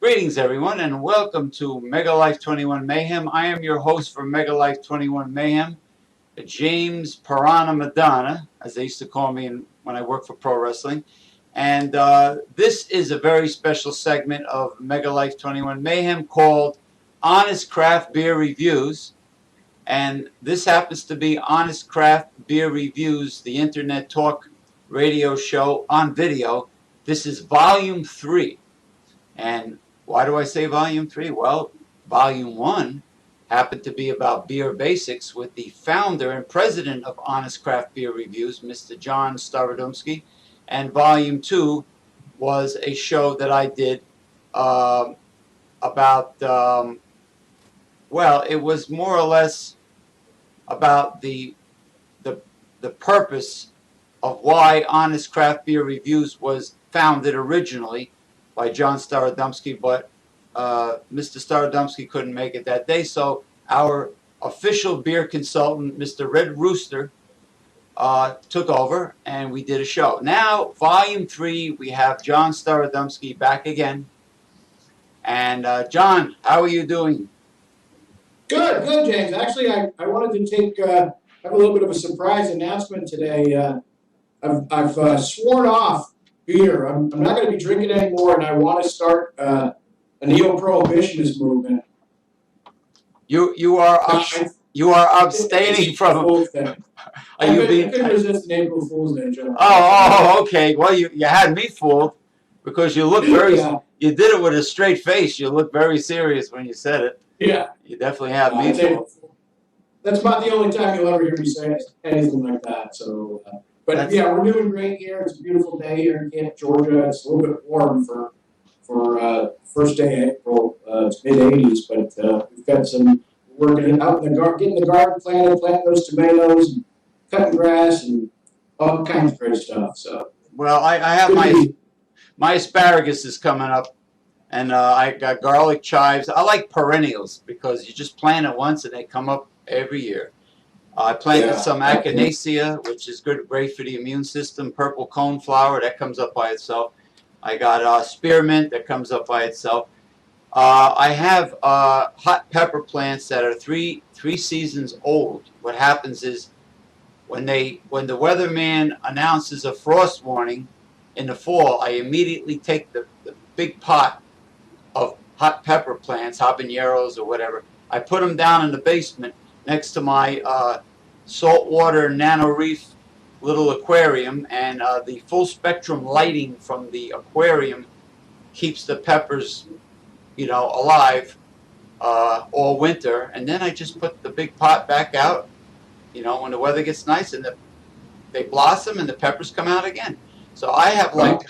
Greetings, everyone, and welcome to Mega Life 21 Mayhem. I am your host for Mega Life 21 Mayhem, James Piranha Madonna, as they used to call me when I worked for pro wrestling. And this is a very special segment of Mega Life 21 Mayhem called Honest Craft Beer Reviews. And this happens to be Honest Craft Beer Reviews, the internet talk radio show on video. This is Volume 3. And why do I say Volume 3? Well, Volume 1 happened to be about beer basics with the founder and president of Honest Craft Beer Reviews, Mr. John Starad. And Volume 2 was a show that I did about, well, it was more or less about the purpose of why Honest Craft Beer Reviews was founded originally by John Starad, but Mr. Starad couldn't make it that day, so our official beer consultant, Mr. Red Rooster, took over, and we did a show. Now, Volume 3, we have John Starad back again. And John, how are you doing? Good, James. Actually, I wanted to have a little bit of a surprise announcement today. I've sworn off beer. I'm not going to be drinking anymore, and I want to start a neo-prohibitionist movement. You are abstaining from. I couldn't resist an April Fool's Day joke. Oh, okay. Well, you had me fooled because you look very. Yeah. You did it with a straight face. You look very serious when you said it. Yeah. You definitely have me fooled. That's about the only time you'll ever hear me say anything like that. So. But yeah, we're doing great here. It's a beautiful day here in Camp, Georgia. It's a little bit warm for first day of April. It's mid-80s, but we've got some working out in the garden, getting the garden planted, planting those tomatoes, and cutting grass, and all kinds of great stuff. So well, I have my asparagus is coming up, and I got garlic chives. I like perennials because you just plant it once and they come up every year. I planted some echinacea, which is great for the immune system. Purple coneflower, that comes up by itself. I got spearmint, that comes up by itself. I have hot pepper plants that are three seasons old. What happens is when the weatherman announces a frost warning in the fall, I immediately take the big pot of hot pepper plants, habaneros or whatever. I put them down in the basement next to my saltwater nano reef little aquarium, and the full spectrum lighting from the aquarium keeps the peppers, alive all winter. And then I just put the big pot back out, when the weather gets nice, and they blossom and the peppers come out again. So I have like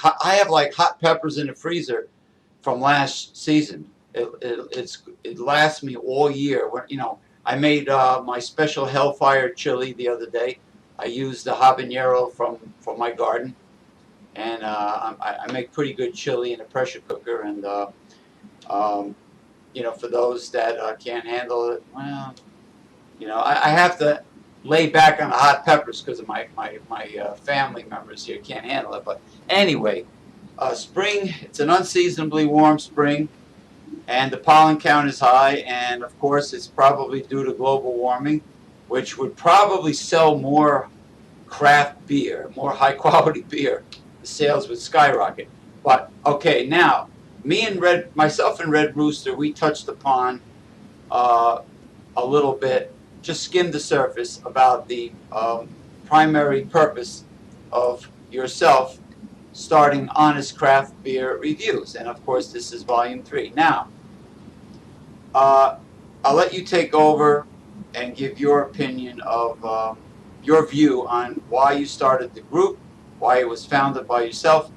hot peppers in the freezer from last season. It lasts me all year. I made my special Hellfire chili the other day. I used the habanero from my garden, and I make pretty good chili in a pressure cooker. And for those that can't handle it, well, I have to lay back on the hot peppers because of my family members here can't handle it. But anyway, spring. It's an unseasonably warm spring. And the pollen count is high, and of course it's probably due to global warming, which would probably sell more craft beer, more high-quality beer. The sales would skyrocket. But, okay, now, myself and Red Rooster, we touched upon a little bit, just skimmed the surface about the primary purpose of yourself starting Honest Craft Beer Reviews. And, of course, this is Volume 3. Now, I'll let you take over and give your opinion of your view on why you started the group, why it was founded by yourself,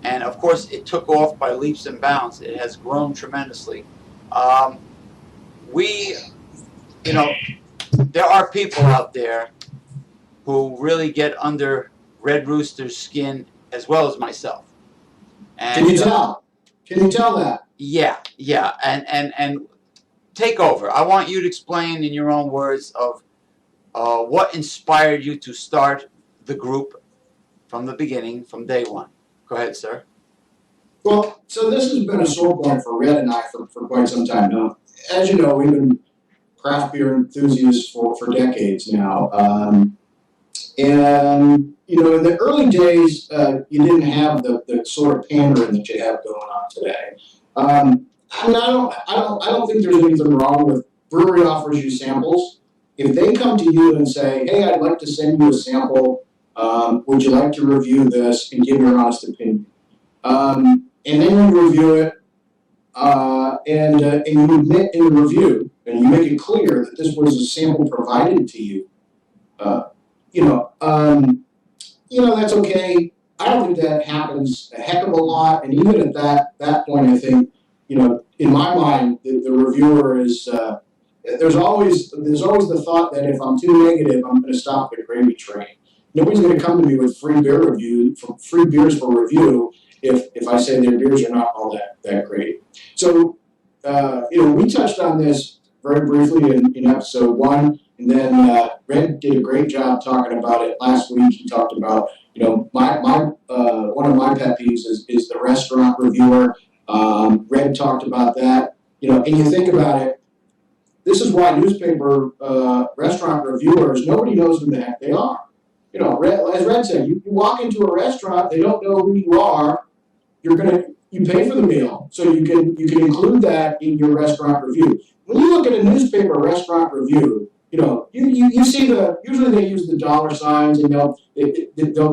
and of course it took off by leaps and bounds. It has grown tremendously. There are people out there who really get under Red Rooster's skin as well as myself. And, Can you tell? Can you tell that? Yeah, and take over. I want you to explain in your own words of what inspired you to start the group from the beginning, from day one. Go ahead, sir. Well, so this has been a sore point for Red and I for quite some time now. As you know, we've been craft beer enthusiasts for decades now. And, in the early days, you didn't have the sort of pandering that you have going on today. I don't think there's anything wrong with brewery offers you samples. If they come to you and say, hey, I'd like to send you a sample, would you like to review this and give your honest opinion? And then you review it, and you admit in the review, and you make it clear that this was a sample provided to you. Uh, you know, um, that's okay. I don't think that happens a heck of a lot, and even at that point, I think, in my mind, the reviewer is. There's always the thought that if I'm too negative, I'm going to stop the gravy train. Nobody's going to come to me with free beers for review if I say their beers are not all that great. So, we touched on this very briefly in episode 1, and then Red did a great job talking about it last week. He talked about, my one of my pet peeves is the restaurant reviewer. Red talked about that, and you think about it. This is why newspaper restaurant reviewers, nobody knows who the heck they are. As Red said, you walk into a restaurant, they don't know who you are. You pay for the meal, so you can include that in your restaurant review. When you look at a newspaper restaurant review, you see usually they use the dollar signs, and they'll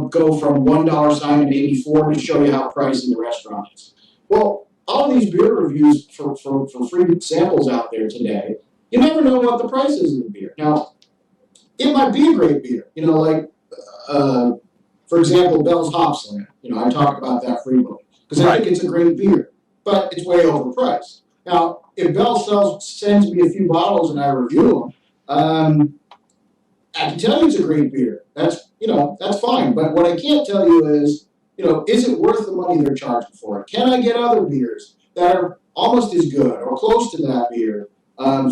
go from $1 sign to 84 to show you how pricey the restaurant is. Well, all these beer reviews for free samples out there today, you never know what the price is of the beer. Now, it might be a great beer, for example, Bell's Hopsland. I talk about that frequently because I think it's a great beer, but it's way overpriced. Now, if Bell sends me a few bottles and I review them, I can tell you it's a great beer. That's fine. But what I can't tell you is, is it worth the money they're charging for it? Can I get other beers that are almost as good or close to that beer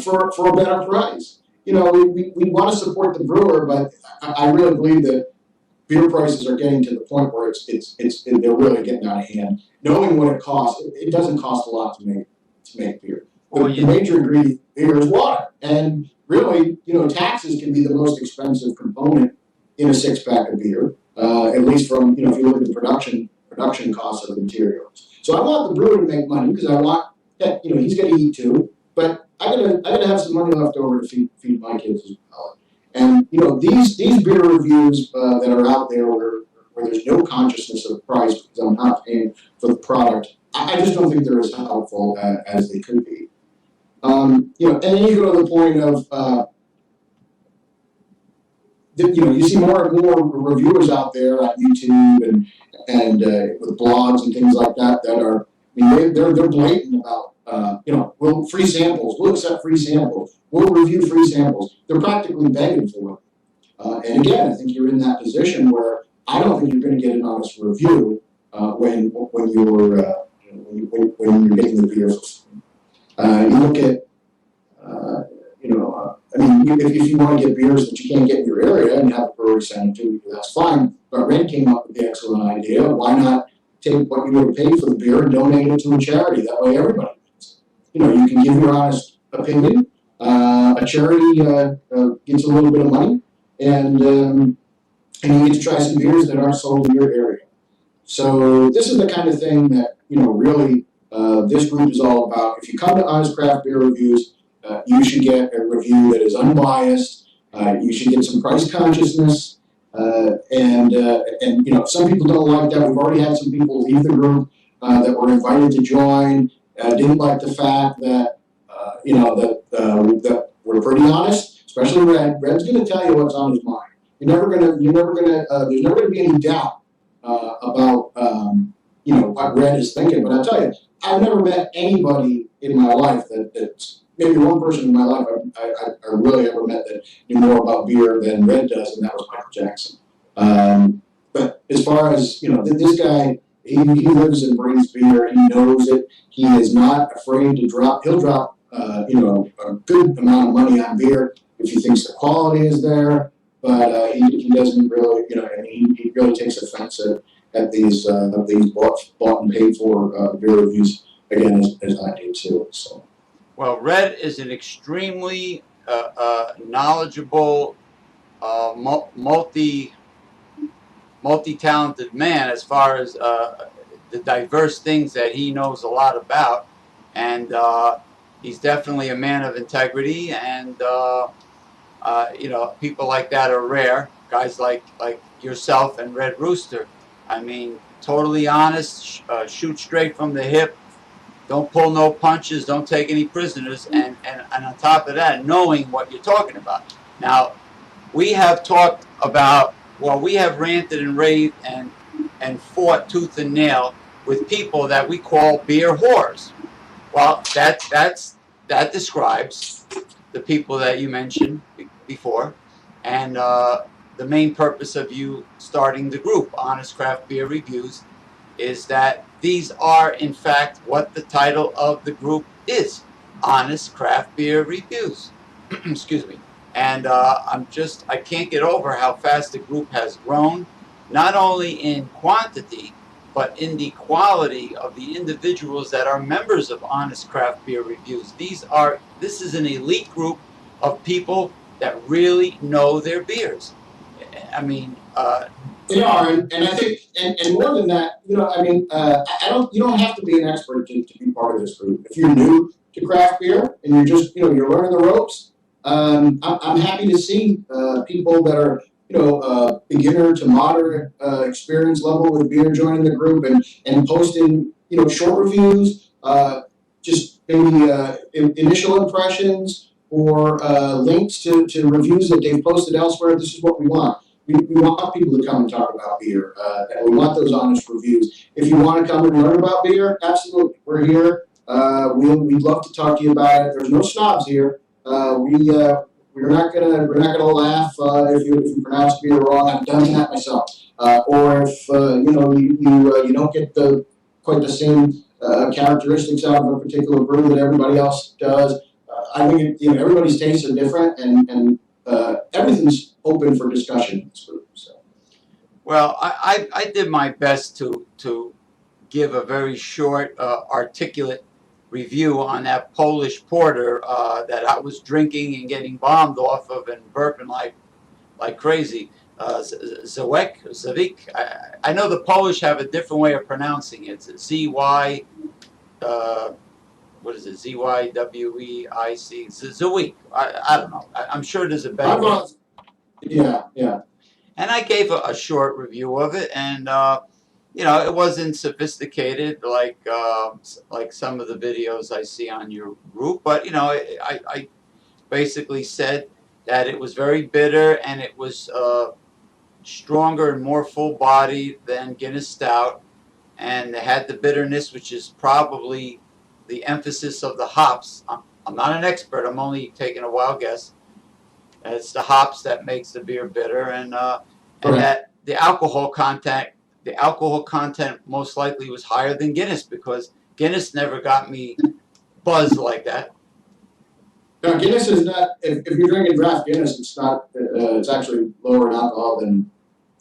for a better price? We want to support the brewer, but I really believe that beer prices are getting to the point where they're really getting out of hand. Knowing what it costs, it doesn't cost a lot to make beer. The major ingredient in beer is water, and really, taxes can be the most expensive component in a 6-pack of beer. At least from if you look at the production costs of the materials. So I want the brewer to make money because I want that he's going to eat too, but I gotta have some money left over to feed my kids as well. And these beer reviews that are out there where there's no consciousness of price because I'm not paying for the product, I just don't think they're as helpful as they could be. And then you go to the point of you see more and more reviewers out there on YouTube and with blogs and things like that are they're blatant about we'll free samples, we'll accept free samples, we'll review free samples. They're practically begging for it. And again, I think you're in that position where I don't think you're going to get an honest review when you're getting the beer. You look at if you want to get beers that you can't get in your area and have a brewery send it to you, that's fine. But Red came up with the excellent idea. Why not take what you would have paid for the beer and donate it to a charity? That way everybody gets. You can give your honest opinion. A charity gets a little bit of money, and you get to try some beers that aren't sold in your area. So this is the kind of thing that really this group is all about. If you come to Honest Craft Beer Reviews, you should get a review that is unbiased. You should get some price consciousness, and some people don't like that. We've already had some people leave the group that were invited to join. Didn't like the fact that that we're pretty honest, especially Red. Red's going to tell you what's on his mind. There's never going to be any doubt about what Red is thinking. But I tell you, I've never met anybody in my life that's maybe one person in my life I really ever met that knew more about beer than Red does, and that was Michael Jackson. But as far as, this guy, he lives and breathes beer. He knows it. He is not afraid to drop. He'll drop, a good amount of money on beer if he thinks the quality is there. But he doesn't really, he really takes offense at these bought and paid for beer reviews again as I do too. So. Well, Red is an extremely knowledgeable, multi-talented man as far as the diverse things that he knows a lot about, and he's definitely a man of integrity, and you know, people like that are rare. Guys like yourself and Red Rooster. I mean, totally honest, shoot straight from the hip, don't pull no punches, don't take any prisoners, and on top of that, knowing what you're talking about. Now, we have talked about, well, we have ranted and raved and fought tooth and nail with people that we call beer whores. Well, that describes the people that you mentioned before, and the main purpose of you starting the group, Honest Craft Beer Reviews, is that these are, in fact, what the title of the group is, Honest Craft Beer Reviews. Excuse me. And I can't get over how fast the group has grown, not only in quantity, but in the quality of the individuals that are members of Honest Craft Beer Reviews. This is an elite group of people that really know their beers. I mean, they are, and I think, and more than that, you know, I mean, you don't have to be an expert to be part of this group. If you're new to craft beer and you're just, you know, you're learning the ropes, I'm happy to see people that are, you know, beginner to moderate experience level with beer joining the group and posting, you know, short reviews, just maybe initial impressions or links to reviews that they've posted elsewhere. This is what we want. We want people to come and talk about beer, and we want those honest reviews. If you want to come and learn about beer, absolutely, we're here. We'd love to talk to you about it. There's no snobs here. We're not gonna laugh if you pronounce beer wrong. I've done that myself. Or if you know you don't get quite the same characteristics out of a particular brew that everybody else does. I think you know everybody's tastes are different, and everything's open for discussion in this group. So. Well, I did my best to give a very short, articulate review on that Polish porter that I was drinking and getting bombed off of and burping like crazy. Zawik. I know the Polish have a different way of pronouncing it. It's Z-Y, what is it? Z-Y-W-E-I-C. Zawik. I don't know. I'm sure there's a better one. Yeah. And I gave a short review of it, and you know, it wasn't sophisticated like some of the videos I see on your group, but you know, I basically said that it was very bitter and it was stronger and more full-bodied than Guinness Stout, and it had the bitterness, which is probably the emphasis of the hops. I'm not an expert. I'm only taking a wild guess. It's the hops that makes the beer bitter, and that the alcohol content most likely was higher than Guinness, because Guinness never got me buzzed like that. No, Guinness is not. If you're drinking draft Guinness, it's not. It's actually lower in alcohol than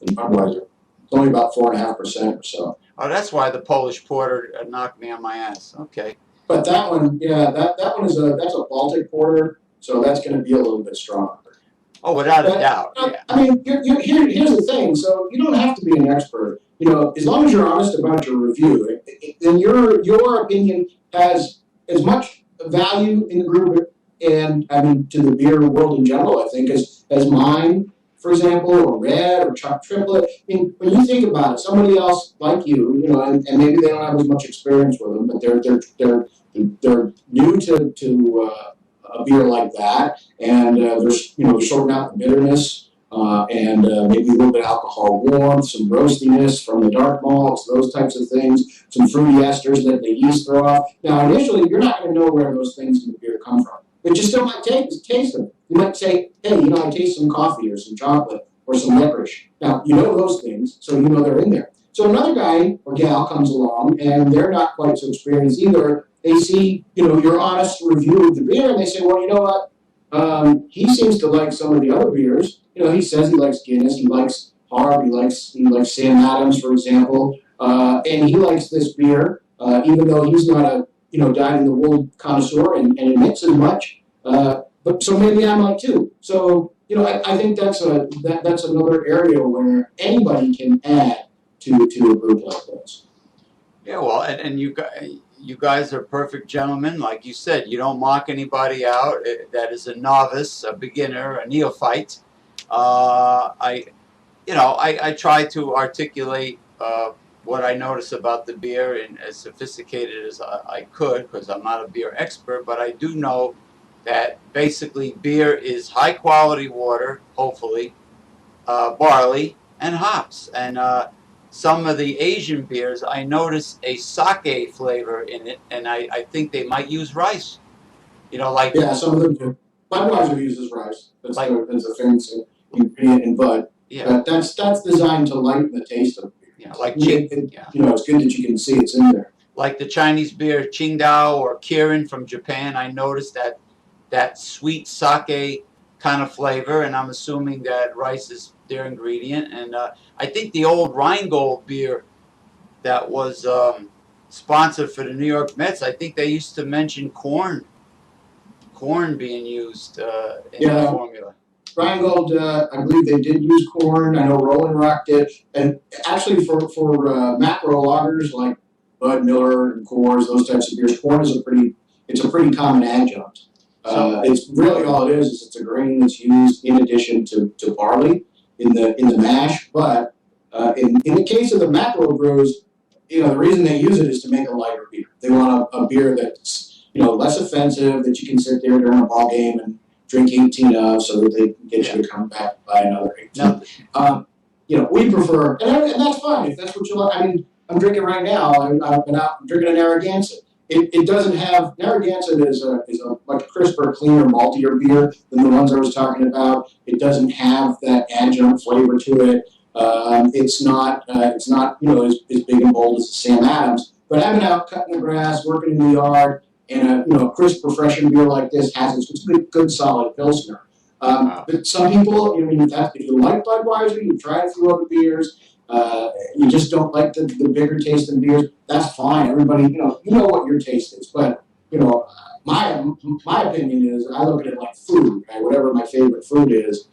Budweiser. It's only about 4.5% or so. Oh, that's why the Polish porter knocked me on my ass. Okay. But that one, yeah, that one is that's a Baltic porter, so that's going to be a little bit stronger. Oh, without a doubt. Yeah. I mean, here's the thing. So you don't have to be an expert. You know, as long as you're honest about your review, then your opinion has as much value in the group, and I mean to the beer world in general, I think, as mine, for example, or Red or Chuck Triplet. I mean, when you think about it, somebody else like you, you know, and maybe they don't have as much experience with them, but they're new to a beer like that, and they're sorting out the bitterness and maybe a little bit of alcohol warmth, some roastiness from the dark malts, those types of things, some fruity esters that the yeast throw off. Now, initially, you're not going to know where those things in the beer come from, but you still might taste them. You might say, hey, you know, I taste some coffee or some chocolate or some licorice. Now, you know those things, so you know they're in there. So another guy or gal comes along, and they're not quite so experienced either. They see, you know, your honest review of the beer, and they say, well, you know what? He seems to like some of the other beers. You know, he says he likes Guinness, he likes Harb. He likes Sam Adams, for example, and he likes this beer, even though he's not a dyed-in-the-wool connoisseur and admits as much. But so maybe I might too. So I think that's another area where anybody can add to a group like this. Yeah, well, and you guys are perfect gentlemen. Like you said, you don't mock anybody out that is a novice, a beginner, a neophyte. I try to articulate what I notice about the beer in as sophisticated as I could, because I'm not a beer expert, but I do know that basically beer is high quality water, hopefully, barley, and hops. And some of the Asian beers, I notice a sake flavor in it, and I think they might use rice. Like Yeah, some of them do. Budweiser uses rice. That's a famous ingredient in Bud. Yeah, but that's designed to lighten the taste of beer. Yeah, like yeah. It's good that you can see it's in there. Like the Chinese beer Qingdao or Kirin from Japan, I noticed that sweet sake kind of flavor, and I'm assuming that rice is their ingredient. And I think the old Rheingold beer that was sponsored for the New York Mets, I think they used to mention corn being used in the formula. Rheingold, I believe they did use corn. I know Rolling Rock did, and actually for macro lagers like Bud Miller and Coors, those types of beers, corn is a pretty common adjunct. It's really all it is it's a grain that's used in addition to barley in the mash. But in the case of the macro brews, the reason they use it is to make a lighter beer. They want a beer that's less offensive, that you can sit there during a ball game and drink 18 of, so that they can get you to come back and buy another 18. We prefer, and that's fine if that's what you like. I mean, I'm drinking right now. I've been out drinking a Narragansett. It doesn't have, Narragansett is a much crisper, cleaner, maltier beer than the ones I was talking about. It doesn't have that adjunct flavor to it. It's not as big and bold as Sam Adams. But I've been out cutting the grass, working in the yard, and a crisp, refreshing beer like this it's a good solid Pilsner. But some people, if you like Budweiser, you try a few other beers, you just don't like the bigger tasting beers, that's fine. Everybody, you know what your taste is. But, my opinion is, I look at it like food, right? Whatever my favorite food is,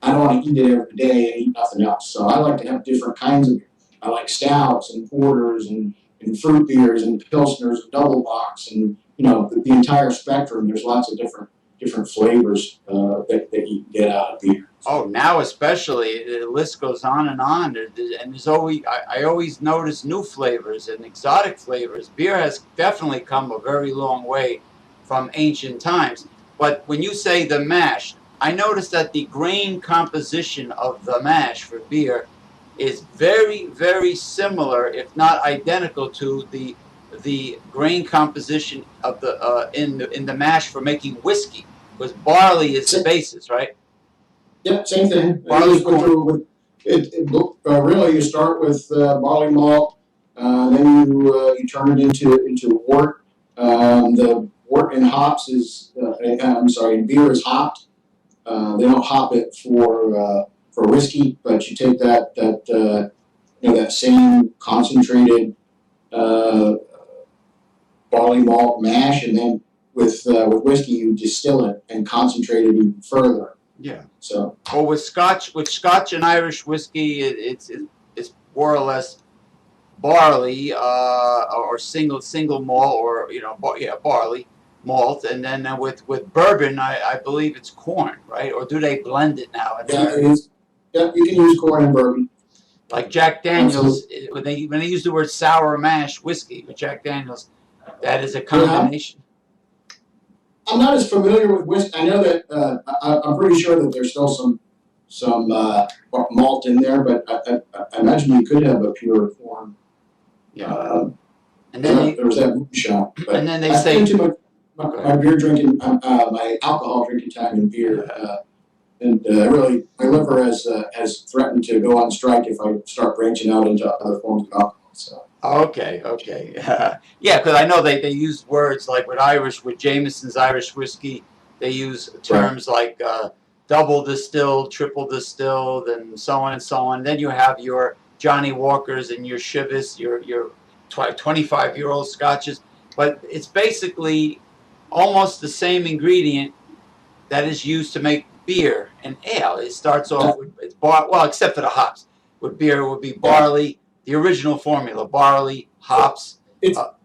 I don't want to eat it every day and eat nothing else. So I like to have different kinds of beer. I like stouts and porters and fruit beers and pilsners and double box and the entire spectrum. There's lots of different flavors that you can get out of beer. Oh, now especially the list goes on, and there's always I always notice new flavors and exotic flavors. Beer has definitely come a very long way from ancient times. But when you say the mash, I noticed that the grain composition of the mash for beer is very, very similar, if not identical, to the grain composition of the in the mash for making whiskey, because barley is the basis, right? Yep, same thing. Barley really, you start with barley malt, then you turn it into wort. The wort in hops is, in beer is hopped. They don't hop it for whiskey, but you take that same concentrated barley malt mash, and then with whiskey you distill it and concentrate it even further. Yeah. So. Well, with Scotch and Irish whiskey, it's more or less barley or single malt, or barley malt, and then with bourbon, I believe it's corn, right? Or do they blend it now? Yeah, it is. Yeah, you can use corn and bourbon. Like Jack Daniels, when they use the word sour mash whiskey with Jack Daniels, that is a combination. Yeah. I'm not as familiar with whiskey. I know that I'm pretty sure that there's still some malt in there, but I imagine you could have a pure form. Yeah. And then there was that moonshot. And then they say my beer drinking, my alcohol drinking time in beer, and really my liver has threatened to go on strike if I start branching out into other forms of alcohol. So. Okay. Yeah, because I know they use words like with Jameson's Irish whiskey, they use terms like double distilled, triple distilled, and so on and so on. Then you have your Johnny Walkers and your Chivas, your 25-year-old scotches. But it's basically almost the same ingredient that is used to make beer and ale. It starts off with well, except for the hops. With beer, it would be barley, the original formula: barley, hops,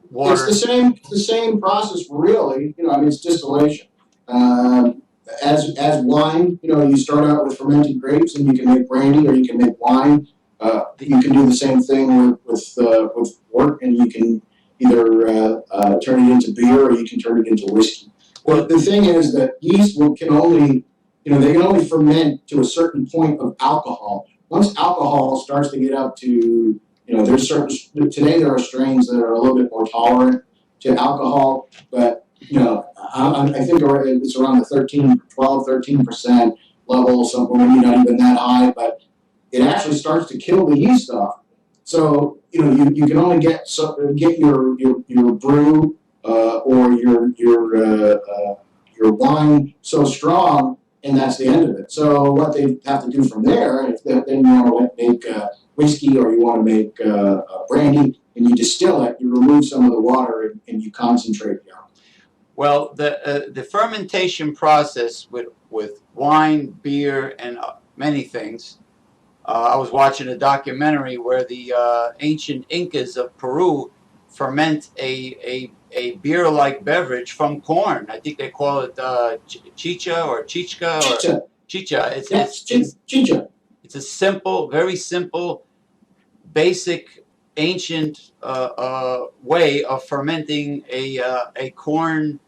water. It's the same process, really. I mean, it's distillation. As wine, you start out with fermented grapes, and you can make brandy or you can make wine. You can do the same thing with wort, and you can either turn it into beer or you can turn it into whiskey. Well, the thing is that yeast can only, they can only ferment to a certain point of alcohol. Once alcohol starts to get up to, today there are strains that are a little bit more tolerant to alcohol, but, I think it's around the 13% level, maybe not even that high, but it actually starts to kill the yeast off. So, you can only get your brew or your wine so strong, and that's the end of it. So what they have to do from there, if then you want to make whiskey or you want to make brandy, and you distill it, you remove some of the water and you concentrate the alcohol. Well, the fermentation process with wine, beer, and many things. I was watching a documentary where the ancient Incas of Peru ferment a beer-like beverage from corn. I think they call it chicha or chichka or chicha. Chicha. It's a simple, very simple, basic, ancient way of fermenting a corn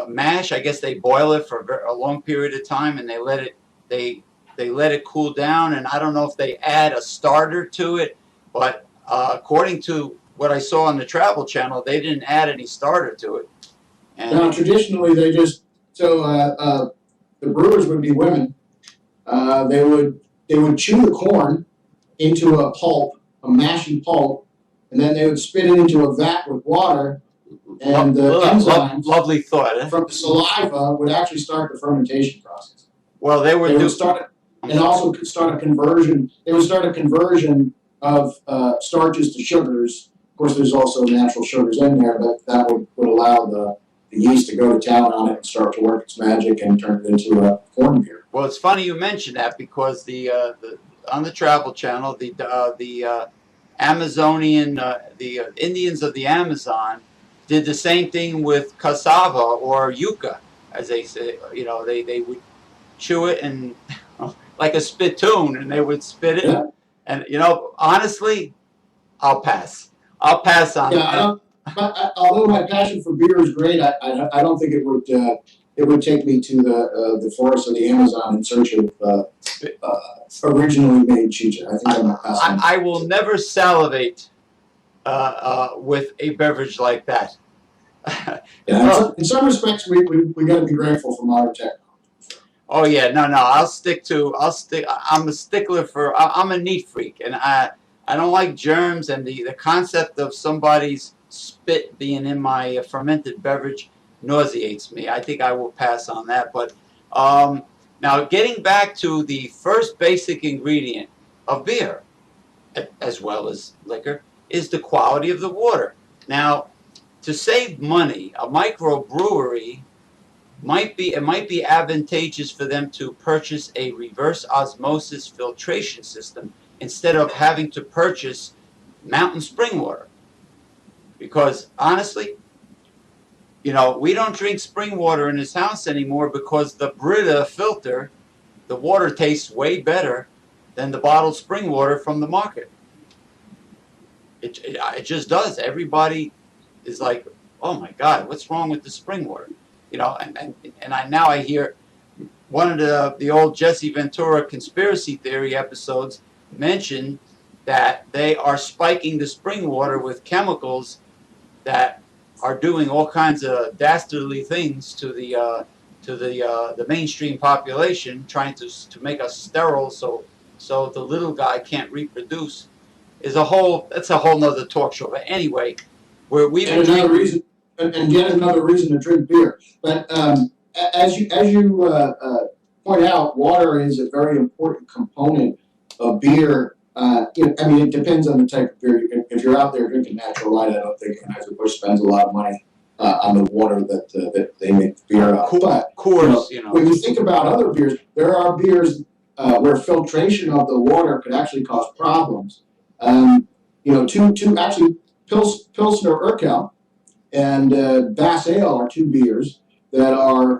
mash. I guess they boil it for a long period of time, and they let it cool down. And I don't know if they add a starter to it, but according to what I saw on the Travel Channel, they didn't add any starter to it. And now, traditionally, the brewers would be women. They would chew the corn into a pulp, a mashy pulp, and then they would spit it into a vat with water, and the enzymes lovely thought, from the saliva would actually start the fermentation process. Well, they would start a conversion. They would start a conversion of starches to sugars. Of course, there's also natural sugars in there, but that would allow the yeast to go to town on it and start to work its magic and turn it into a corn beer. Well, it's funny you mention that, because on the Travel Channel, the Amazonian, the Indians of the Amazon did the same thing with cassava or yucca, as they say. They would chew it and like a spittoon, and they would spit it. Yeah. And honestly, I'll pass. I'll pass on that. Although my passion for beer is great, I don't think it would take me to the forests of the Amazon in search of originally made chicha. I think I'm not passing. I will never salivate with a beverage like that. Yeah, in some respects, we got to be grateful for modern technology. Oh yeah, no. I'm a stickler for. I'm a neat freak, and I don't like germs, and the concept of somebody's spit being in my fermented beverage nauseates me. I think I will pass on that. But now, getting back to the first basic ingredient of beer, as well as liquor, is the quality of the water. Now, to save money, a microbrewery might be advantageous for them to purchase a reverse osmosis filtration system instead of having to purchase mountain spring water. Because honestly, we don't drink spring water in this house anymore, because the Brita filter, the water tastes way better than the bottled spring water from the market. It just does. Everybody is like, oh my God, what's wrong with the spring water? And I hear one of the old Jesse Ventura conspiracy theory episodes mention that they are spiking the spring water with chemicals that are doing all kinds of dastardly things to the mainstream population, trying to make us sterile so the little guy can't reproduce. That's a whole nother talk show. But anyway, we've been drinking. And yet another reason to drink beer. But as you point out, water is a very important component of beer. I mean, it depends on the type of beer. If you're out there drinking natural light, I don't think Anheuser-Busch spends a lot of money on the water that they make the beer out. But Coors, when you think about other beers, there are beers where filtration of the water could actually cause problems. Two actually Pilsner Urquell and Bass Ale are two beers that are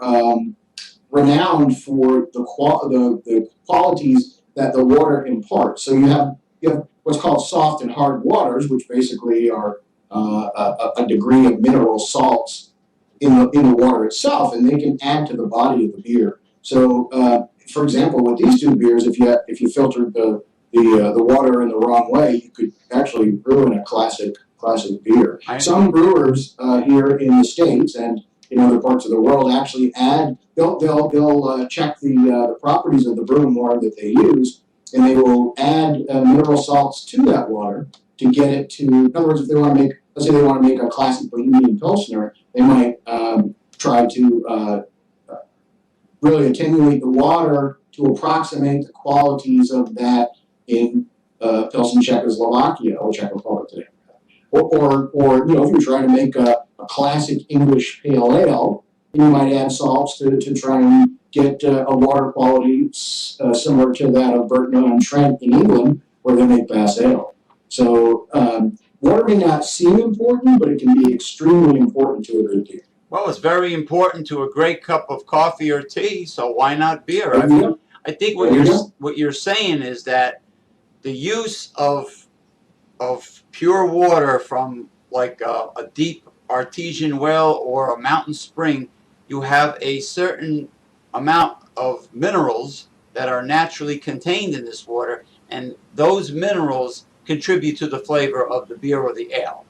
renowned for the qualities that the water imparts. So you have what's called soft and hard waters, which basically are a degree of mineral salts in the water itself, and they can add to the body of the beer. So, for example, with these two beers, if you filtered the water in the wrong way, you could actually ruin a classic beer. Some brewers here in the States and in other parts of the world actually add. They'll check the properties of the brew water that they use, and they will add mineral salts to that water to get it to. In other words, if they want to make, let's say they want to make a classic Bohemian Pilsner, they might try to really attenuate the water to approximate the qualities of that in Pilsen, Czechoslovakia, or Czech Republic today. Or if you're trying to make a classic English pale ale, you might add salts to try and get a water quality similar to that of Burton and Trent in England, where they make Bass Ale. So water may not seem important, but it can be extremely important to a good beer. Well, it's very important to a great cup of coffee or tea, so why not beer? I think what you're saying is that the use of pure water from like a deep artesian well or a mountain spring, you have a certain amount of minerals that are naturally contained in this water, and those minerals contribute to the flavor of the beer or the ale.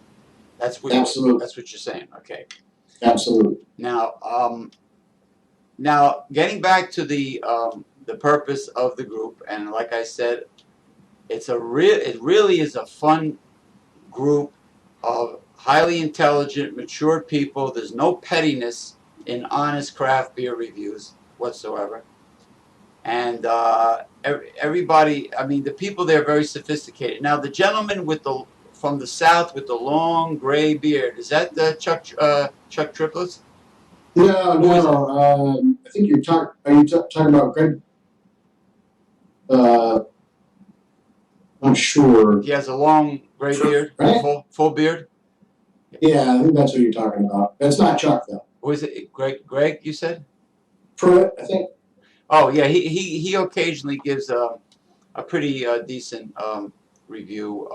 That's what you're saying. Okay. Absolutely. Now, getting back to the purpose of the group, and like I said, it really is a fun group of highly intelligent, mature people. There's no pettiness in honest craft beer reviews whatsoever. And everybody, I mean, the people there are very sophisticated. Now, the gentleman from the south with the long gray beard, is that Chuck Triplets? No. I think you're talking. Are you talking about Greg? I'm sure. He has a long gray beard, right? Full beard. Yeah, I think that's what you're talking about. That's not Chuck, though. Was it Greg? You said? Pruitt, I think. Oh yeah, he occasionally gives a pretty decent review.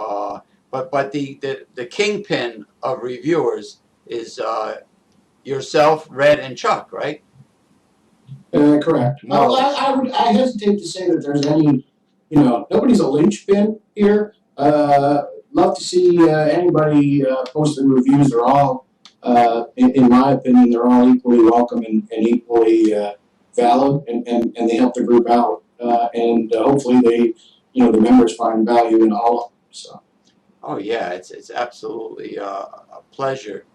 But the kingpin of reviewers is yourself, Red, and Chuck, right? Correct. I hesitate to say that there's any. Nobody's a linchpin here. Love to see anybody posting reviews. They're all, in my opinion, they're all equally welcome and equally valid, and they help the group out. And hopefully the members find value in all of them. So. Oh yeah, it's absolutely a pleasure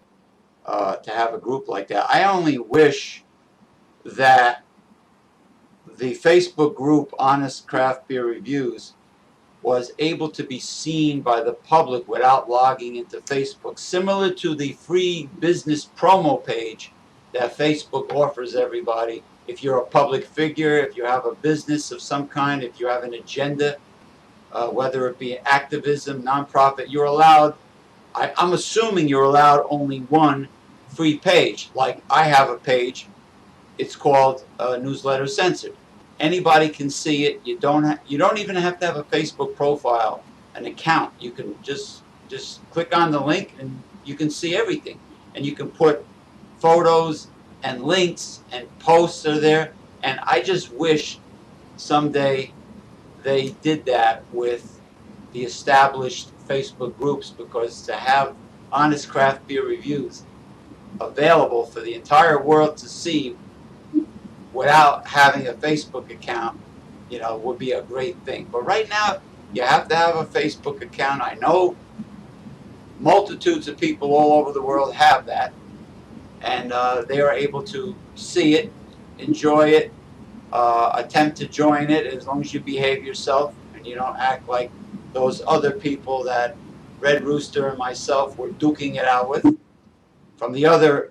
to have a group like that. I only wish that the Facebook group Honest Craft Beer Reviews was able to be seen by the public without logging into Facebook, similar to the free business promo page that Facebook offers everybody. If you're a public figure, if you have a business of some kind, if you have an agenda, whether it be activism, nonprofit, you're allowed, I'm assuming you're allowed only one free page. Like I have a page, it's called Newsletter Censored. Anybody can see it. You don't even have to have a Facebook profile, an account. You can just click on the link and you can see everything. And you can put photos and links and posts are there. And I just wish someday they did that with the established Facebook groups, because to have honest craft beer reviews available for the entire world to see without having a Facebook account, would be a great thing. But right now, you have to have a Facebook account. I know multitudes of people all over the world have that, and they are able to see it, enjoy it, attempt to join it as long as you behave yourself and you don't act like those other people that Red Rooster and myself were duking it out with from the other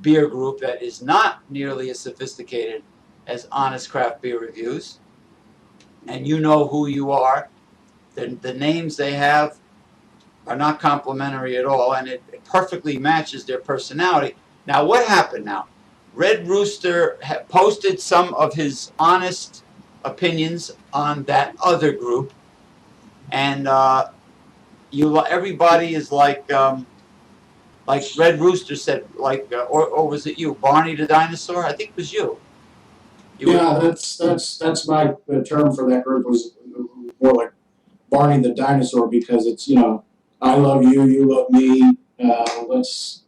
beer group that is not nearly as sophisticated as Honest Craft Beer Reviews. And you know who you are. The names they have are not complimentary at all, and it perfectly matches their personality. Now, what happened now? Red Rooster posted some of his honest opinions on that other group, and everybody is like Red Rooster said, or was it you, Barney the dinosaur? I think it was you. Yeah, that's my term for that group was more like Barney the dinosaur because it's I love you, you love me. Let's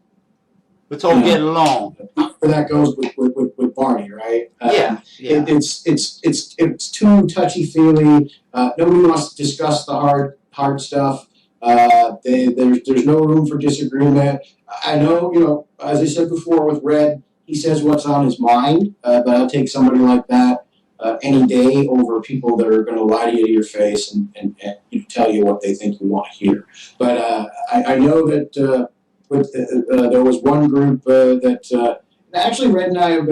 all get along. Where that goes with Barney, right? Yeah. It's too touchy feely. Nobody wants to discuss the hard stuff. There's no room for disagreement. I know, as I said before with Red, he says what's on his mind, but I'll take somebody like that any day over people that are going to lie to you to your face and tell you what they think you want to hear. But I know that there was one group that actually Red and I have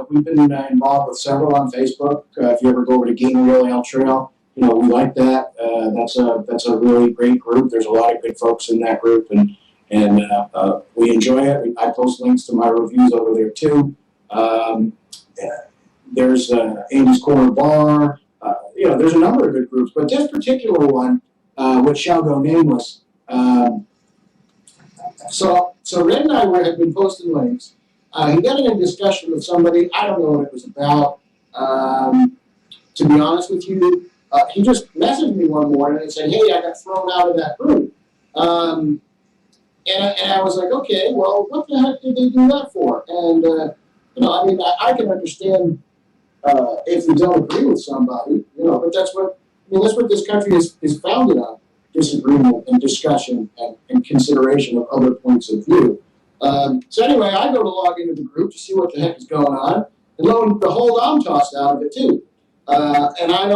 we've been involved with several on Facebook. If you ever go over to Game Rail Ale Trail, we like that. That's a really great group. There's a lot of good folks in that group, and we enjoy it. I post links to my reviews over there too. There's Andy's Corner Bar. There's a number of good groups, but this particular one, which shall go nameless. So Red and I had been posting links. He got in a discussion with somebody. I don't know what it was about. To be honest with you, he just messaged me one morning and said, "Hey, I got thrown out of that group." And I was like, "Okay, well, what the heck did they do that for?" And I can understand if you don't agree with somebody, but that's what this country is founded on: disagreement and discussion and consideration of other points of view. So anyway, I go to log into the group to see what the heck is going on, and lo and behold, I'm tossed out of it too. And I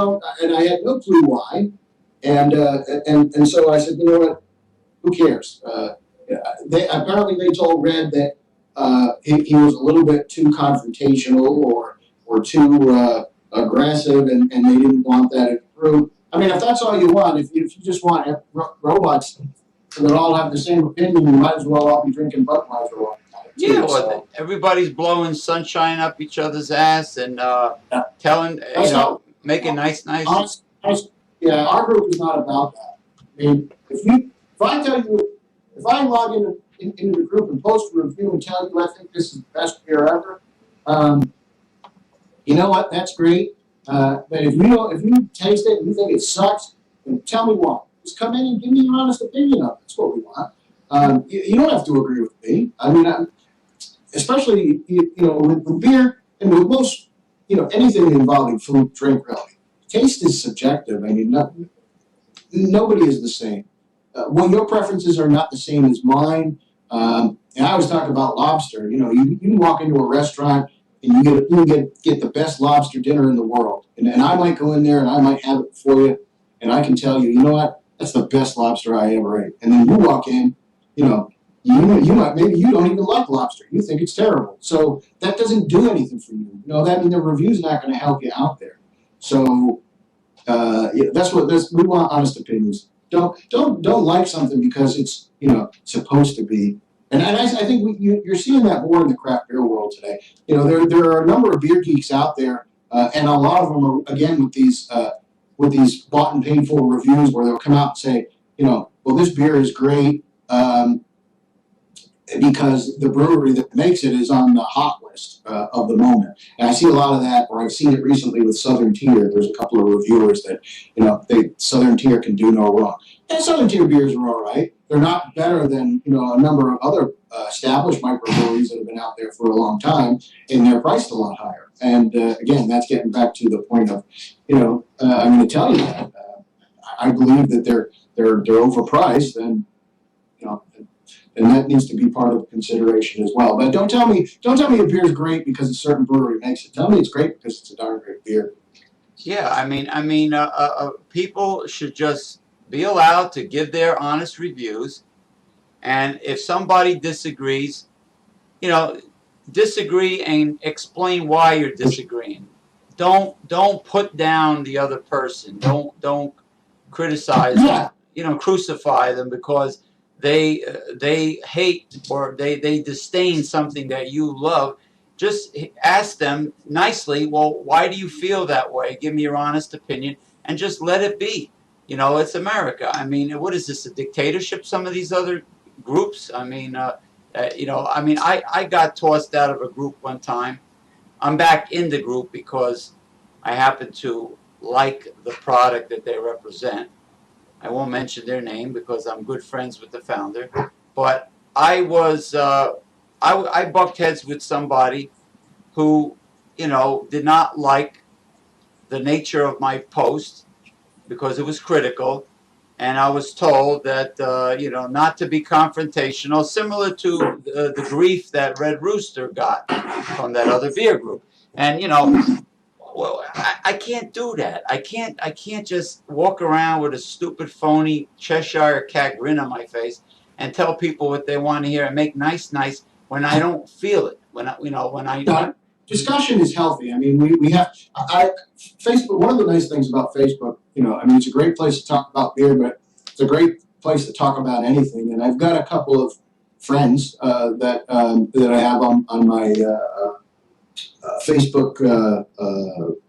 had no clue why. And so I said, you know what? Who cares? Apparently they told Red that he was a little bit too confrontational or too aggressive, and they didn't want that in the group. I mean, if that's all you want, if you just want robots that all have the same opinion, you might as well all be drinking Budweiser all the time. Yeah, well, everybody's blowing sunshine up each other's ass and telling, making nice. Yeah, our group is not about that. I mean, if I log into the group and post a review and tell you I think this is the best beer ever, you know what? That's great. But if you taste it and you think it sucks, then tell me why. Just come in and give me your honest opinion of it. That's what we want. You don't have to agree with me. I mean, especially with beer and with most anything involving food, drink, really. Taste is subjective. I mean, nobody is the same. Well, your preferences are not the same as mine. And I was talking about lobster. You can walk into a restaurant and you get the best lobster dinner in the world. And I might go in there and I might have it for you, and I can tell you, you know what? That's the best lobster I ever ate. And then you walk in, you might, maybe you don't even like lobster. You think it's terrible. So that doesn't do anything for you. That means the review's not going to help you out there. So that's what we want: honest opinions. Don't like something because it's supposed to be. And I think you're seeing that more in the craft beer world today. There are a number of beer geeks out there, and a lot of them are again with these bought and paid for reviews where they'll come out and say, well, this beer is great. Because the brewery that makes it is on the hot list of the moment. And I see a lot of that, or I've seen it recently with Southern Tier. There's a couple of reviewers that, Southern Tier can do no wrong. And Southern Tier beers are all right. They're not better than, a number of other established microbreweries that have been out there for a long time, and they're priced a lot higher. And again, that's getting back to the point of, I'm going to tell you that I believe that they're overpriced, and and that needs to be part of consideration as well. But don't tell me a beer's great because a certain brewery makes it. Tell me it's great because it's a darn great beer. Yeah, people should just be allowed to give their honest reviews, and if somebody disagrees, you know, disagree and explain why you're disagreeing. Don't put down the other person. Don't criticize them. You know, crucify them because they hate or they disdain something that you love. Just ask them nicely, well, why do you feel that way? Give me your honest opinion and just let it be. You know, it's America. I mean, what is this, a dictatorship? Some of these other groups? I got tossed out of a group one time. I'm back in the group because I happen to like the product that they represent. I won't mention their name because I'm good friends with the founder. But I was, I bucked heads with somebody who, did not like the nature of my post because it was critical. And I was told that, not to be confrontational, similar to the grief that Red Rooster got from that other beer group. And, well, I can't do that. I can't just walk around with a stupid, phony Cheshire cat grin on my face and tell people what they want to hear and make nice when I don't feel it. Discussion is healthy. I mean, we have Facebook. One of the nice things about Facebook, it's a great place to talk about beer, but it's a great place to talk about anything. And I've got a couple of friends that I have on my Facebook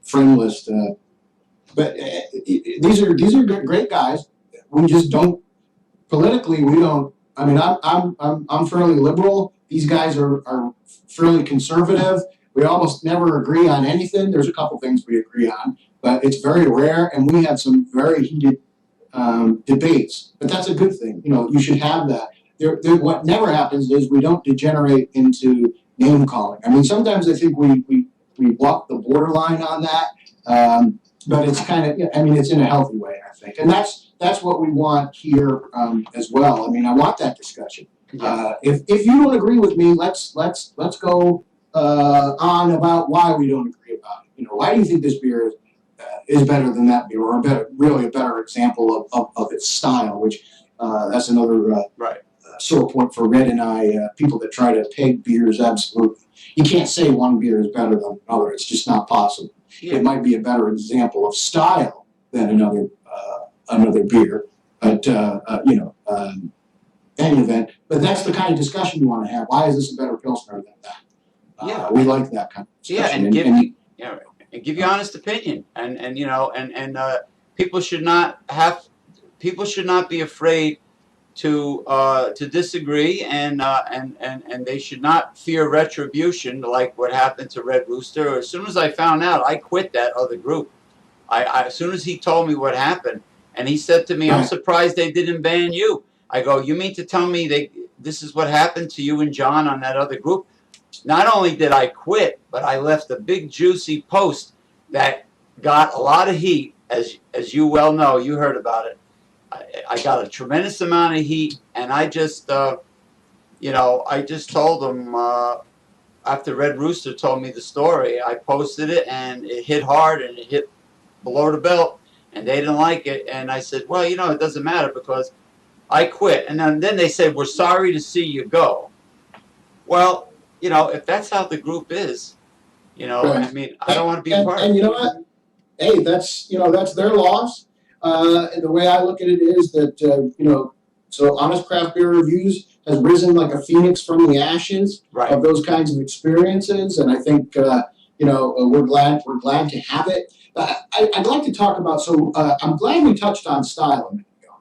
friend list. But these are great guys. We just don't politically. We don't. I mean, I'm fairly liberal. These guys are fairly conservative. We almost never agree on anything. There's a couple things we agree on, but it's very rare, and we have some very heated debates. But that's a good thing. You should have that. What never happens is we don't degenerate into name calling. I mean, sometimes I think we walk the borderline on that, but it's kind of, it's in a healthy way, I think, and that's what we want here as well. I mean, I want that discussion. If you don't agree with me, let's go on about why we don't agree about it. Why do you think this beer is better than that beer, or a better example of its style? Which that's another sore point for Red and I. People that try to peg beers, absolutely, you can't say one beer is better than another. It's just not possible. Yeah. It might be a better example of style than another beer, but any event. But that's the kind of discussion you want to have. Why is this a better Pilsner than that? We like that kind of discussion. And give you honest opinion, and people should not be afraid to disagree, and they should not fear retribution like what happened to Red Rooster. As soon as I found out, I quit that other group. As soon as he told me what happened, and he said to me, "I'm surprised they didn't ban you." I go, "You mean to tell me this is what happened to you and John on that other group?" Not only did I quit, but I left a big juicy post that got a lot of heat, as you well know. You heard about it. I got a tremendous amount of heat, and I just told them after Red Rooster told me the story, I posted it, and it hit hard, and it hit below the belt, and they didn't like it. And I said, well, it doesn't matter because I quit. And then they said, we're sorry to see you go. Well, if that's how the group is, I mean, I don't want to be part of it. And you know what? Hey, that's their loss. And the way I look at it is that, so Honest Craft Beer Reviews has risen like a phoenix from the ashes of those kinds of experiences. And I think, we're glad to have it. I'd like to talk about, I'm glad we touched on style a minute ago.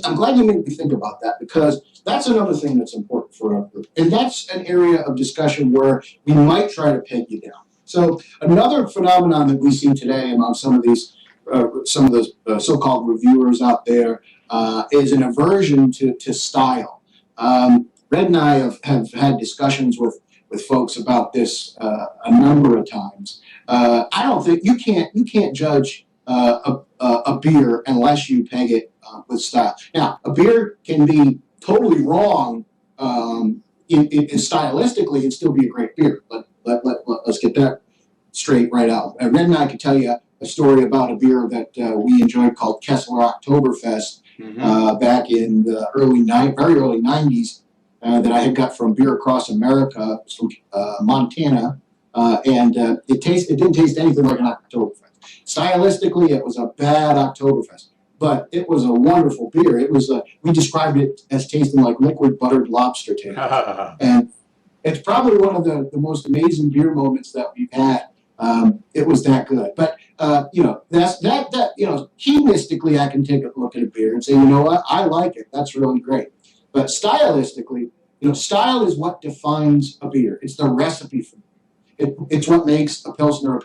I'm glad you made me think about that, because that's another thing that's important for our group. And that's an area of discussion where we might try to peg you down. So another phenomenon that we see today among some of the so-called reviewers out there is an aversion to style. Red and I have had discussions with folks about this a number of times. I don't think you can't judge a beer unless you peg it with style. Now, a beer can be totally wrong. Stylistically, it'd still be a great beer. Let's get that straight right out. Red and I could tell you a story about a beer that we enjoyed called Kessler Oktoberfest back in the very early 90s that I had got from Beer Across America. It was from Montana, and it didn't taste anything like an Oktoberfest. Stylistically, it was a bad Oktoberfest, but it was a wonderful beer. It was we described it as tasting like liquid buttered lobster tail, and it's probably one of the most amazing beer moments that we've had. It was that good, but hedonistically, I can take a look at a beer and say, you know what, I like it. That's really great. But stylistically, style is what defines a beer. It's the recipe for it. It's what makes a pilsner,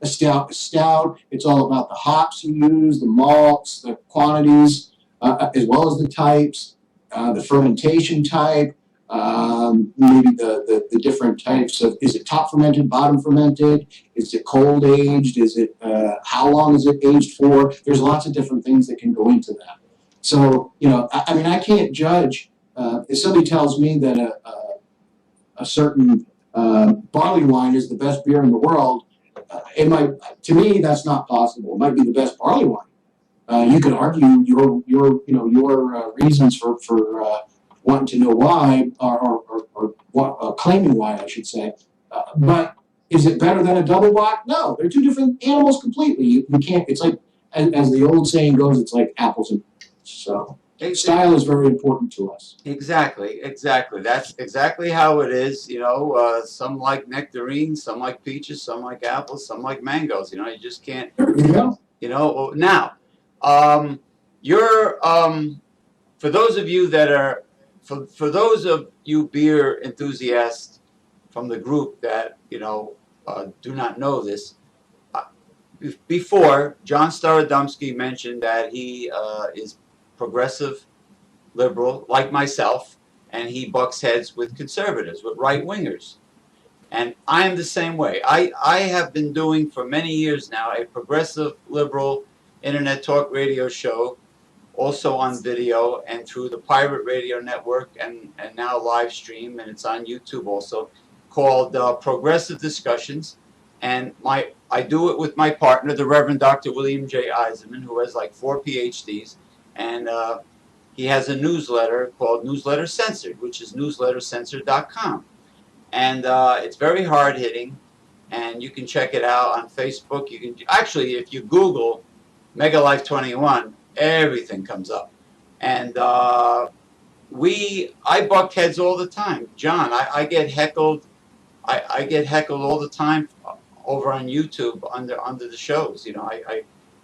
a stout, a stout. It's all about the hops you use, the malts, the quantities, as well as the types, the fermentation type, maybe the different types of, is it top fermented, bottom fermented? Is it cold aged? Is it, how long is it aged for? There's lots of different things that can go into that. So, I can't judge, if somebody tells me that a certain barley wine is the best beer in the world, to me, that's not possible. It might be the best barley wine. You could argue your reasons for wanting to know why, or claiming why, I should say. But is it better than a double bock? No, they're two different animals completely. You can't. It's like, as the old saying goes, it's like apples and pears. So style is very important to us. Exactly. That's exactly how it is. Some like nectarines, some like peaches, some like apples, some like mangoes. You just can't. Now, you're for those of you that are. For those of you beer enthusiasts from the group that do not know this, before John Starad mentioned that he is progressive liberal like myself, and he bucks heads with conservatives, with right wingers, and I am the same way. I have been doing for many years now a progressive liberal internet talk radio show, also on video and through the pirate radio network, and now live stream, and it's on YouTube also, called Progressive Discussions. And I do it with my partner, the Reverend Dr. William J. Eisenman, who has like 4 PhDs, and he has a newsletter called Newsletter Censored, which is newslettercensored.com. And it's very hard-hitting, and you can check it out on Facebook. You can actually, if you Google Mega Life 21, everything comes up. And I buck heads all the time. John, I get heckled. I get heckled all the time over on YouTube under the shows.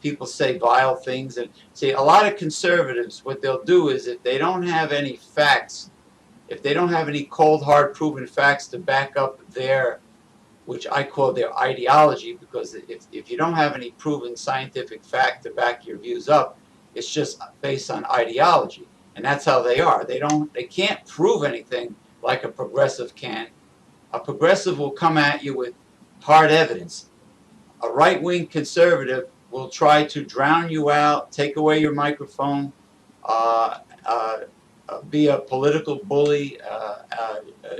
People say vile things, and see, a lot of conservatives, what they'll do is, if they don't have any facts, if they don't have any cold hard proven facts to back up their, which I call their ideology, because if you don't have any proven scientific fact to back your views up, it's just based on ideology, and that's how they are. They can't prove anything like a progressive can. A progressive will come at you with hard evidence. A right-wing conservative will try to drown you out, take away your microphone, be a political bully,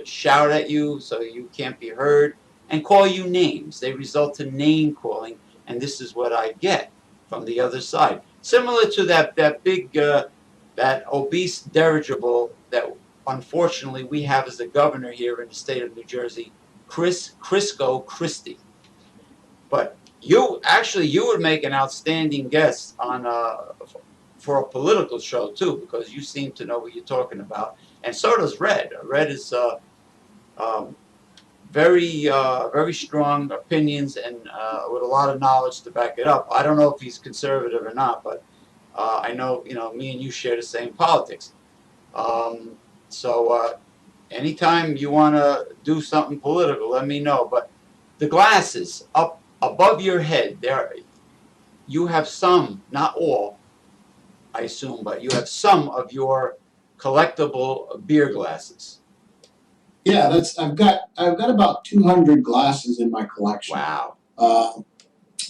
shout at you so you can't be heard, and call you names. They result in name calling, and this is what I get from the other side. Similar to that big, that obese dirigible that unfortunately we have as the governor here in the state of New Jersey, Crisco Christie. But you would make an outstanding guest on for a political show too, because you seem to know what you're talking about, and so does Red. Red is very strong opinions, and with a lot of knowledge to back it up. I don't know if he's conservative or not, but I know me and you share the same politics. So anytime you want to do something political, let me know. But the glasses up above your head, you have some, not all, I assume, but you have some of your collectible beer glasses. Yeah, I've got about 200 glasses in my collection. Wow.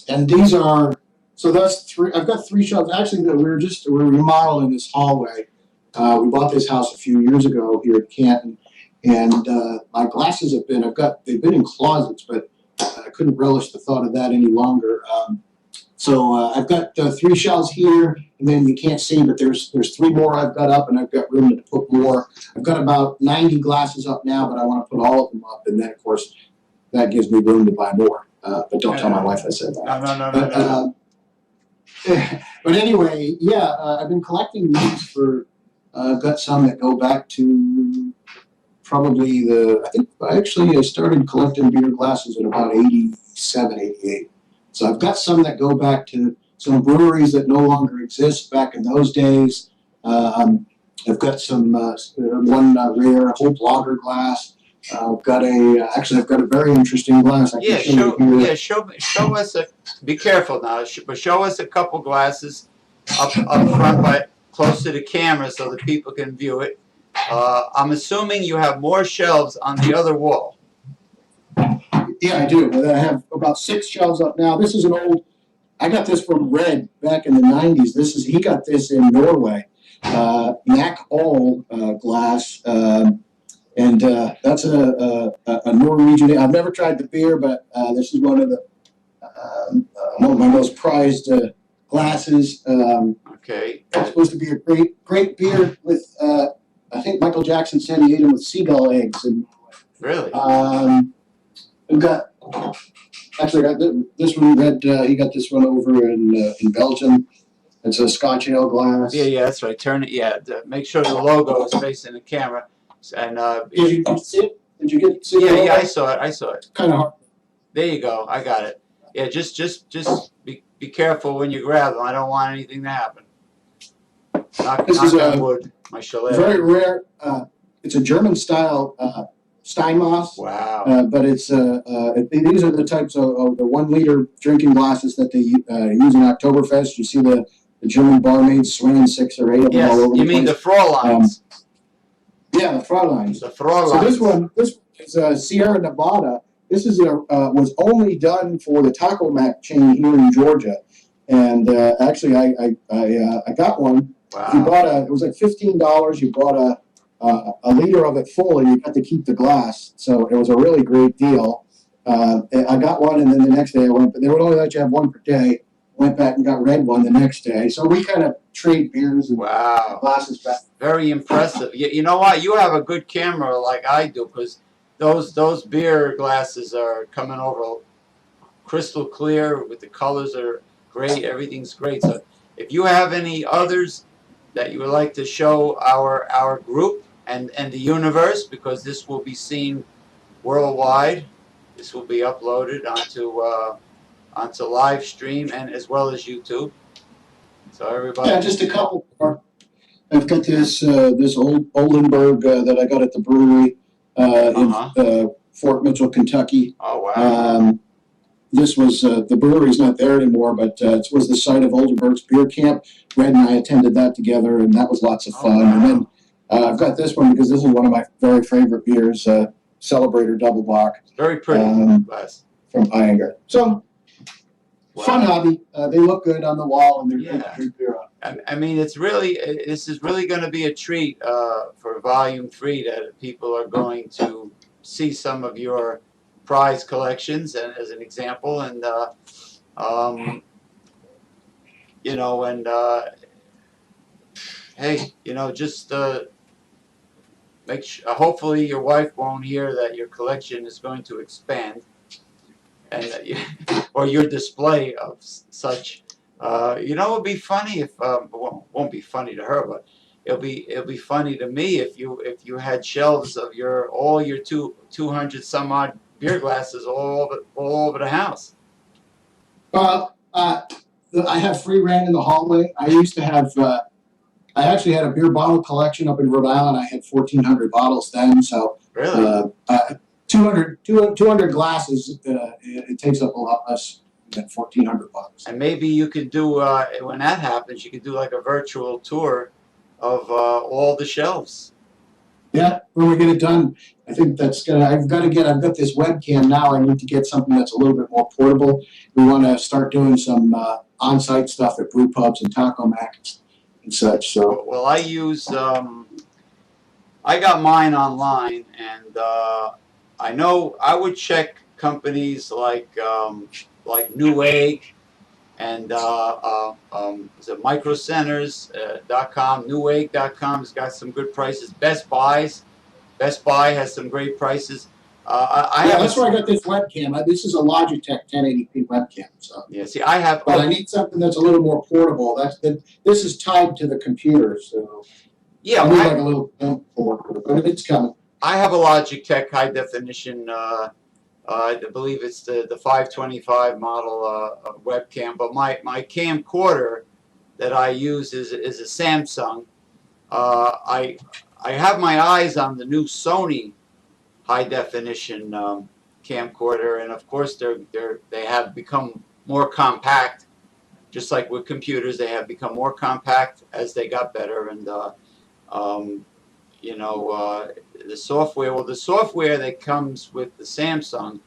And these are, so that's three. I've got 3 shelves. Actually, we're remodeling this hallway, We bought this house a few years ago here at Canton, and my glasses they've been in closets, but I couldn't relish the thought of that any longer. So I've got 3 shelves here, and then you can't see, but there's 3 more I've got up, and I've got room to put more. I've got about 90 glasses up now, but I want to put all of them up, and then of course that gives me room to buy more. But don't tell my wife I said that. No. But anyway, yeah, I've been collecting these for. I've got some that go back to probably I started collecting beer glasses in about 87, 88. So I've got some that go back to some breweries that no longer exist back in those days. I've got some one rare Hope Lager glass. I've got a very interesting glass. Show us be careful now, but show us a couple glasses up front close to the camera so that people can view it. I'm assuming you have more shelves on the other wall. Yeah, I do. I have about 6 shelves up now. This is an old. I got this from Red back in the '90s. He got this in Norway. Mac All glass, and that's a Norwegian. I've never tried the beer, but this is one of my most prized glasses. Okay. It's supposed to be a great beer with. I think Michael Jackson said he ate them with seagull eggs. And really? I've got this one. He got this one over in Belgium. It's a Scotch ale glass. Yeah, that's right. Turn it. Yeah, make sure the logo is facing the camera. And did you see it? Did you get see it? Yeah, I saw it. Kind of hard. There you go. I got it. Yeah, just be careful when you grab them. I don't want anything to happen. This is on wood. My chalet. Very rare. It's a German style Steinmaß. Wow. But it's these are the types of the 1 liter drinking glasses that they use in Oktoberfest. You see the German barmaids swinging 6 or 8 of them all over the place. You mean the Fräuleins? Yeah, the Fräuleins. The Fräuleins. So this is Sierra Nevada. This is was only done for the Taco Mac chain here in Georgia, and actually I got one. Wow. You bought it was like $15. You bought a liter of it full, and you got to keep the glass. So it was a really great deal. I got one, and then the next day I went, but they would only let you have one per day. Went back and got Red one the next day. So we kind of trade beers and glasses back. Very impressive. You know what? You have a good camera like I do, because those beer glasses are coming over crystal clear with the colors are great. Everything's great. So if you have any others that you would like to show our group and the universe, because this will be seen worldwide. This will be uploaded onto live stream and as well as YouTube. So everybody. Yeah, just a couple more. I've got this old Oldenburg that I got at the brewery in Fort Mitchell, Kentucky. Oh wow. This was the brewery's not there anymore, but it was the site of Oldenburg's beer camp. Red and I attended that together, and that was lots of fun. Wow. And then I've got this one because this is one of my very favorite beers, Celebrator Double Bock. Very pretty glass. From Iyengar. So, fun hobby. They look good on the wall, and they're great beer on. I mean, this is really going to be a treat for Volume 3 that people are going to see some of your prize collections, and as an example, and hey, just make sure, hopefully your wife won't hear that your collection is going to expand, and or your display of such. It would be funny if it won't be funny to her, but it'll be funny to me if you had shelves of all your 200 some odd beer glasses all over the house. Well, I have free reign in the hallway. I used to have. I actually had a beer bottle collection up in Rhode Island. I had 1,400 bottles then. So really, 200 glasses. It takes up a lot less than 1,400 bottles. And maybe you could do when that happens, you could do like a virtual tour of all the shelves. Yeah, when we get it done, I think that's gonna. I've got this webcam now. I need to get something that's a little bit more portable. We want to start doing some on-site stuff at brew pubs and Taco Macs, and such. So Well, I use I got mine online, and I know I would check companies like Newegg and is it microcenters.com, Newegg.com has got some good prices. Best Buy has some great prices. I yeah, have that's where I got this webcam. This is a Logitech 1080p webcam. So, yeah. See, I have but I need something that's a little more portable. This is tied to the computer, so yeah. I need like a little port, but it's coming. I have a Logitech high definition. I believe it's the 525 model webcam, but my camcorder that I use is a Samsung. I have my eyes on the new Sony high definition camcorder, and of course they have become more compact. Just like with computers, they have become more compact as they got better. And um, you know the software. Well, the software that comes with the Samsung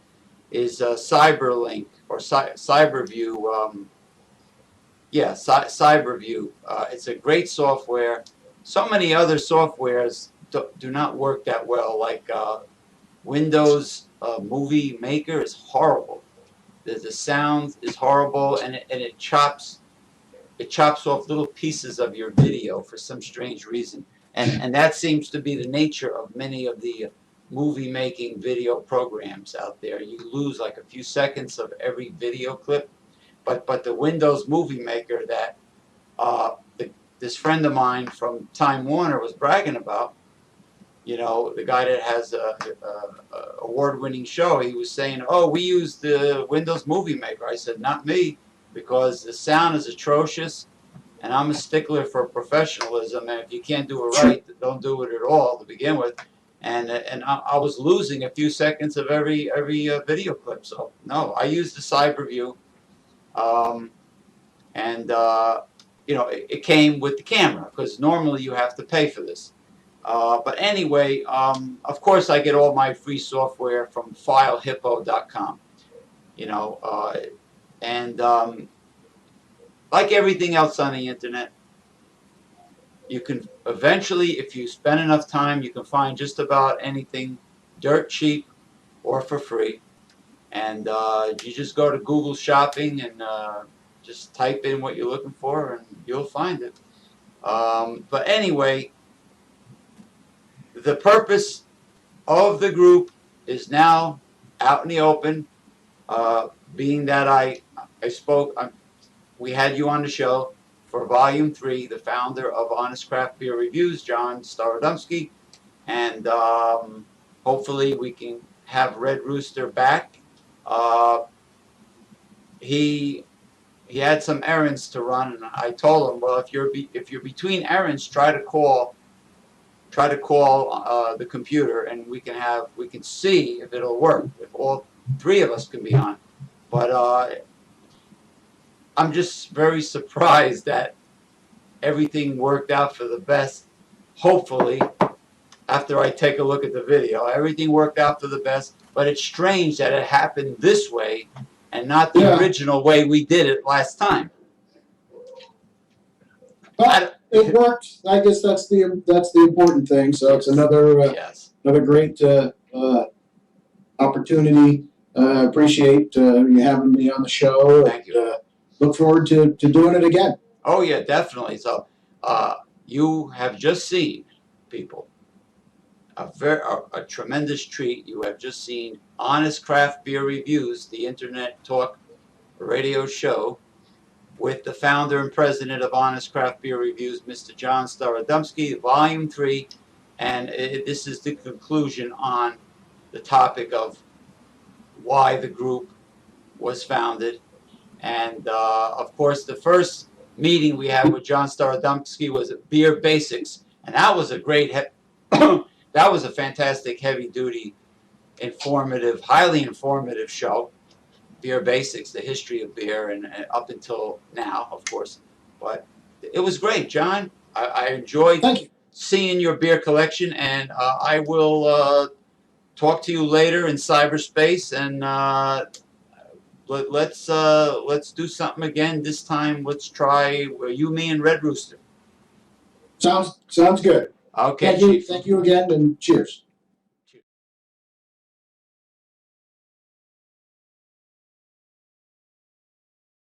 is CyberLink or CyberView. CyberView. It's a great software. So many other softwares do not work that well. Like Windows Movie Maker is horrible. The sound is horrible, and it chops off little pieces of your video for some strange reason. And that seems to be the nature of many of the movie making video programs out there. You lose like a few seconds of every video clip. But the Windows Movie Maker that this friend of mine from Time Warner was bragging about, you know, the guy that has a award-winning show, he was saying, "Oh, we use the Windows Movie Maker." I said, "Not me, because the sound is atrocious, and I'm a stickler for professionalism. And if you can't do it right, don't do it at all to begin with." And I was losing a few seconds of every video clip. So no, I use the CyberView, and you know, it came with the camera because normally you have to pay for this. But anyway, of course, I get all my free software from FileHippo.com. You know, and like everything else on the internet, you can eventually, if you spend enough time, you can find just about anything dirt cheap or for free. And you just go to Google Shopping and just type in what you're looking for, and you'll find it. But anyway, the purpose of the group is now out in the open. Being that I spoke, we had you on the show for Volume 3, the founder of Honest Craft Beer Reviews, John Starad, and hopefully we can have Red Rooster back. He had some errands to run, and I told him, well, if you're between errands, try to call the computer, and we can see if it'll work, if all three of us can be on. But I'm just very surprised that everything worked out for the best. Hopefully, after I take a look at the video, everything worked out for the best. But it's strange that it happened this way and not the original way we did it last time. But it worked. I guess that's the important thing. So it's another great opportunity. Appreciate you having me on the show. Thank you. Look forward to doing it again. Oh yeah, definitely. So you have just seen, people, a tremendous treat. You have just seen Honest Craft Beer Reviews, the internet talk radio show, with the founder and president of Honest Craft Beer Reviews, Mr. John Starad, Volume 3, and this is the conclusion on the topic of why the group was founded. And of course, the first meeting we had with John Starad was at Beer Basics, and that was a great, that was a fantastic, heavy-duty, informative, highly informative show. Beer Basics, the history of beer, and up until now, of course. But it was great, John. I enjoyed seeing your beer collection, and I will talk to you later in cyberspace, and let's do something again. This time, let's try you, me, and Red Rooster. Sounds good. Okay, Thank you. Chief. Thank you again, and cheers.